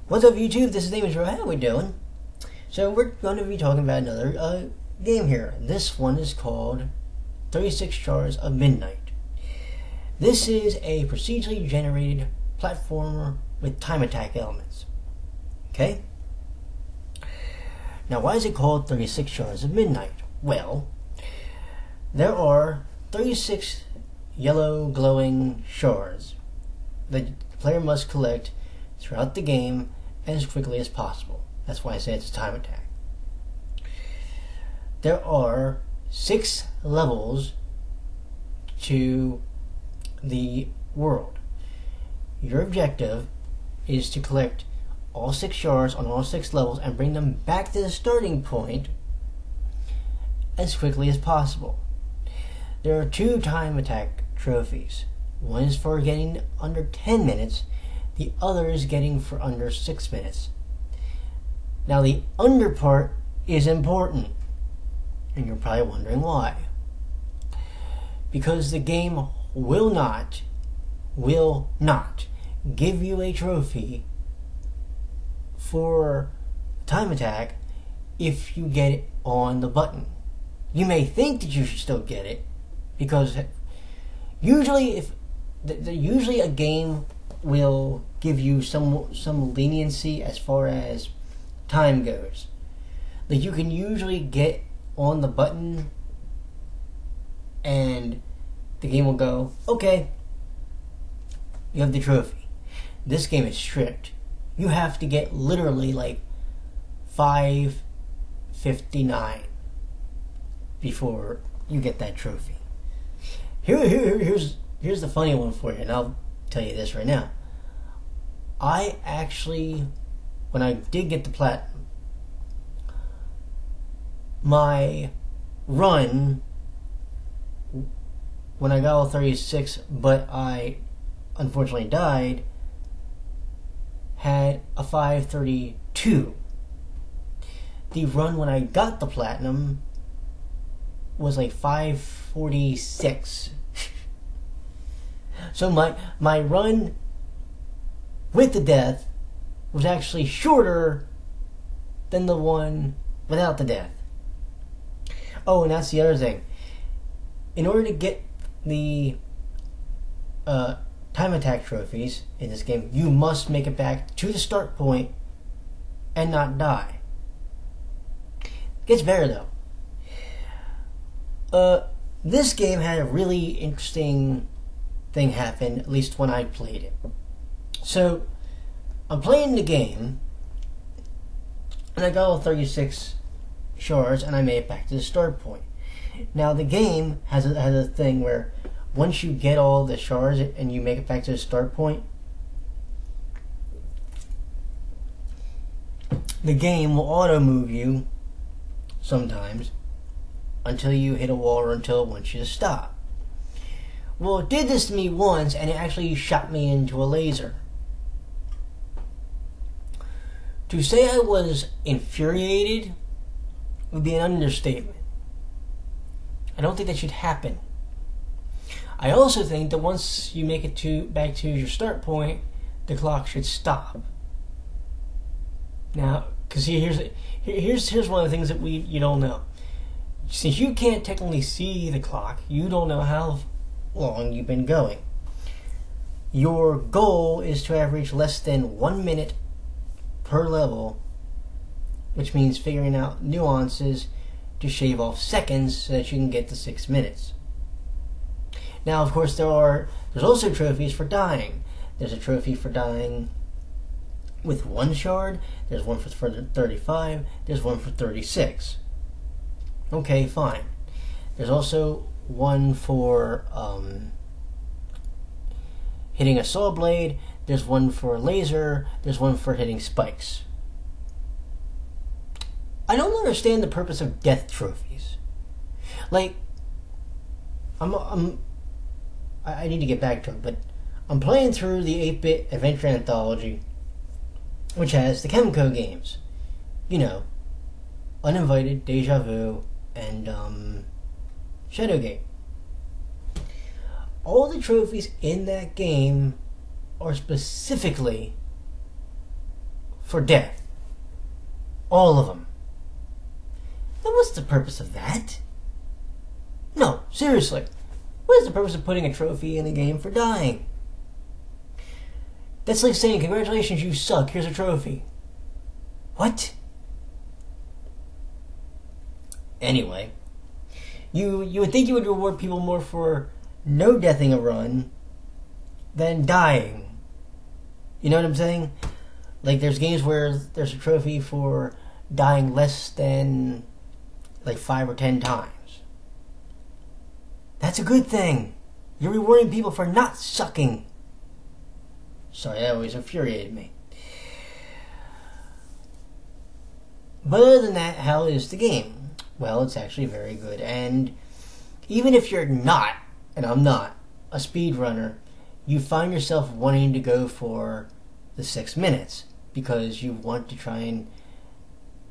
What's up, YouTube? This is Amisbro. How we doing? So we're going to be talking about another game here. This one is called 36 Shards of Midnight. This is a procedurally generated platformer with time attack elements. Okay? Now, why is it called 36 Shards of Midnight? Well, there are 36 yellow glowing shards that the player must collect throughout the game as quickly as possible. That's why I say it's a time attack. There are 6 levels to the world. Your objective is to collect all 6 shards on all 6 levels and bring them back to the starting point as quickly as possible. There are 2 time attack trophies. One is for getting under 10 minutes. The other is getting for under 6 minutes. Now, the under part is important, and you're probably wondering why. Because the game will not give you a trophy for time attack if you get it on the button. You may think that you should still get it, because usually usually a game will give you some leniency as far as time goes. Like, you can usually get on the button and the game will go, okay, you have the trophy. This game is strict. You have to get literally like 559 before you get that trophy. Here's the funny one for you, and I'll tell you this right now. I actually, when I did get the platinum, my run, when I got all 36, but I unfortunately died, had a 532. The run when I got the platinum was like 546. So my run with the death was actually shorter than the one without the death. Oh, and that's the other thing. In order to get the time attack trophies in this game, you must make it back to the start point and not die. It gets better though. This game had a really interesting thing happen, at least when I played it. So, I'm playing the game, and I got all 36 shards, and I made it back to the start point. Now, the game has a thing where once you get all the shards and you make it back to the start point, the game will auto-move you sometimes until you hit a wall or until it wants you to stop. Well, it did this to me once, and it actually shot me into a laser. To say I was infuriated would be an understatement. I don't think that should happen. I also think that once you make it back to your start point, the clock should stop. Now, because here's one of the things that you don't know. Since you can't technically see the clock, you don't know how long you've been going. Your goal is to average less than 1 minute per level, which means figuring out nuances to shave off seconds so that you can get to 6 minutes. Now, of course, there's also trophies for dying. There's a trophy for dying with 1 shard, there's one for 35, there's one for 36. Okay, fine. There's also one for hitting a saw blade, there's one for a laser, there's one for hitting spikes. I don't understand the purpose of death trophies. Like, I need to get back to it, but I'm playing through the 8-bit adventure anthology, which has the Chemico games. You know, Uninvited, Deja Vu, and Shadowgate. All the trophies in that game are specifically for death. All of them. Now what's the purpose of that? No, seriously. What is the purpose of putting a trophy in a game for dying? That's like saying, congratulations, you suck, here's a trophy. What? Anyway, you would think you would reward people more for no deathing a run than dying. You know what I'm saying? Like, there's games where there's a trophy for dying less than like 5 or 10 times. That's a good thing. You're rewarding people for not sucking. Sorry, that always infuriated me. But other than that, how is the game? Well, it's actually very good. And even if you're not, and I'm not, a speedrunner, you find yourself wanting to go for the 6 minutes because you want to try and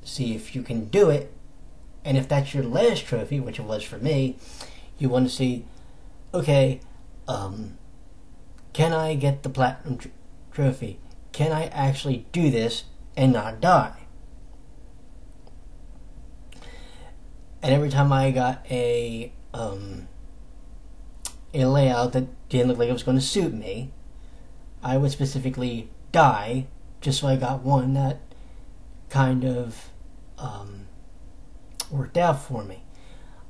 see if you can do it. And if that's your last trophy, which it was for me, you want to see, okay, can I get the platinum trophy? Can I actually do this and not die? And every time I got a layout that didn't look like it was going to suit me, I would specifically die just so I got one that kind of worked out for me.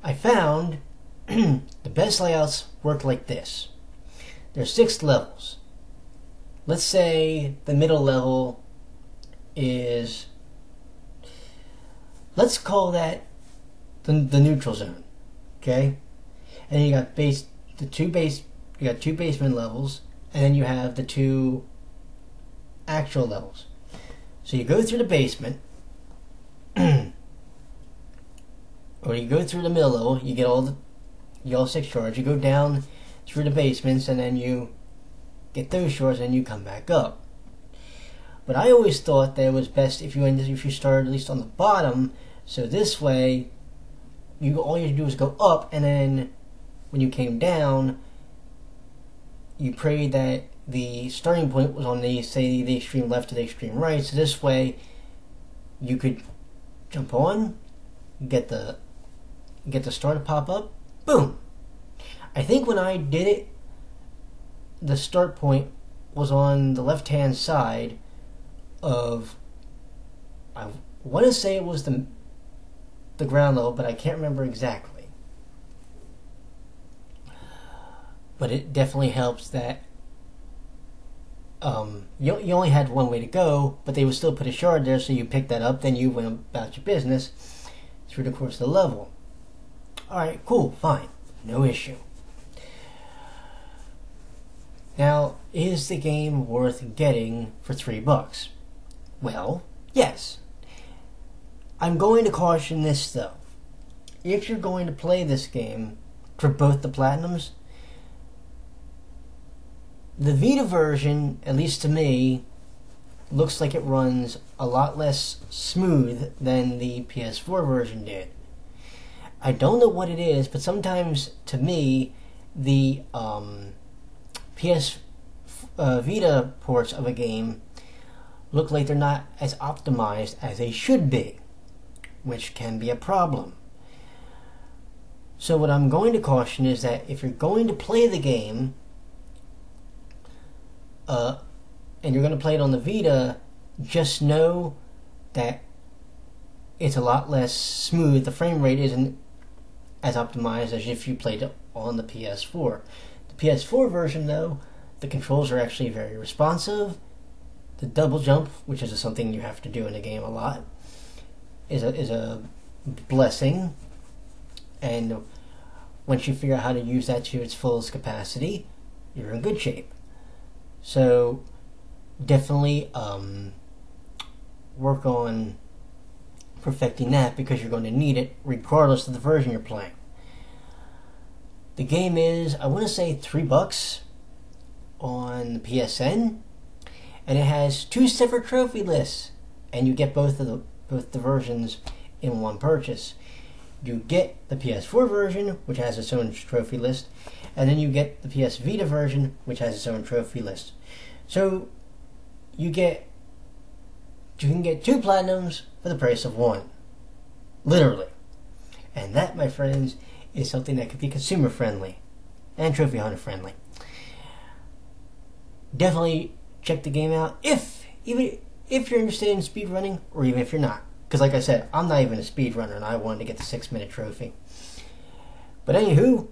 I found the best layouts work like this. There's 6 levels. Let's say the middle level is, let's call that the neutral zone, okay? And then you got you got 2 basement levels, and then you have the 2 actual levels. So you go through the basement, or you go through the middle level, you get all 6 shards, you go down through the basements, and then you get those shards, and you come back up. But I always thought that it was best if you started at least on the bottom, so this way, all you had to do was go up, and then when you came down, you prayed that the starting point was on the extreme left or the extreme right, so this way you could jump on, get the star to pop up, boom. I think when I did it, the start point was on the left-hand side of, I want to say it was the ground level, but I can't remember exactly. But it definitely helps that you only had one way to go, but they would still put a shard there, so you picked that up, then you went about your business through the course of the level. Alright, cool, fine, no issue. Now, is the game worth getting for $3? Well, yes. I'm going to caution this though. If you're going to play this game for both the platinums, the Vita version, at least to me, looks like it runs a lot less smooth than the PS4 version did. I don't know what it is, but sometimes to me, the PS Vita ports of a game look like they're not as optimized as they should be, which can be a problem. So what I'm going to caution is that if you're going to play the game, and you're going to play it on the Vita, just know that it's a lot less smooth. The frame rate isn't as optimized as if you played it on the PS4. The PS4 version, though, the controls are actually very responsive. The double jump, which is something you have to do in a game a lot, is a blessing. And once you figure out how to use that to its fullest capacity, you're in good shape. So definitely work on perfecting that, because you're going to need it regardless of the version you're playing. The game is, I want to say, $3 on the PSN, and it has 2 separate trophy lists, and you get both the versions in one purchase. You get the PS4 version, which has its own trophy list, and then you get the PS Vita version, which has its own trophy list. So you get you can get 2 platinums for the price of 1. Literally. And that, my friends, is something that could be consumer friendly and trophy hunter friendly. Definitely check the game out even if you're interested in speedrunning, or even if you're not. Because like I said, I'm not even a speedrunner and I wanted to get the 6-minute trophy. But anywho,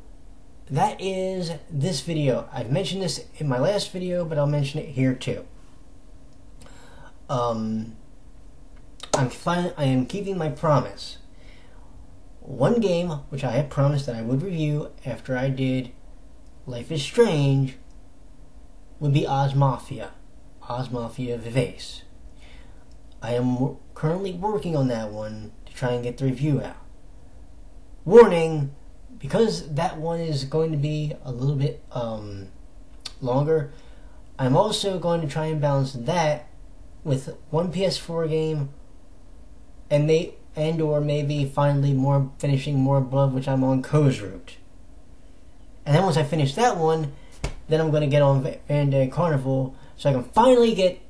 that is this video. I've mentioned this in my last video, but I'll mention it here too. I am keeping my promise. One game which I had promised that I would review after I did Life is Strange would be Oz Mafia Vivace. I am currently working on that one to try and get the review out. Warning, because that one is going to be a little bit longer, I'm also going to try and balance that with one PS4 game or maybe finally finishing more above, which I'm on Co's route. And then once I finish that one, then I'm going to get on Van Day Carnival so I can finally get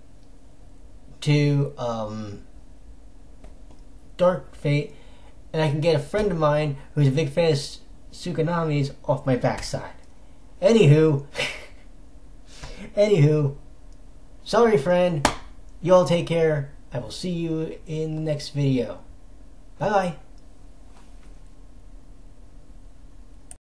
to Dark Fate, and I can get a friend of mine who's a big fan of Tsukunamis off my backside. Anywho, sorry friend, you all take care. I will see you in the next video. Bye bye.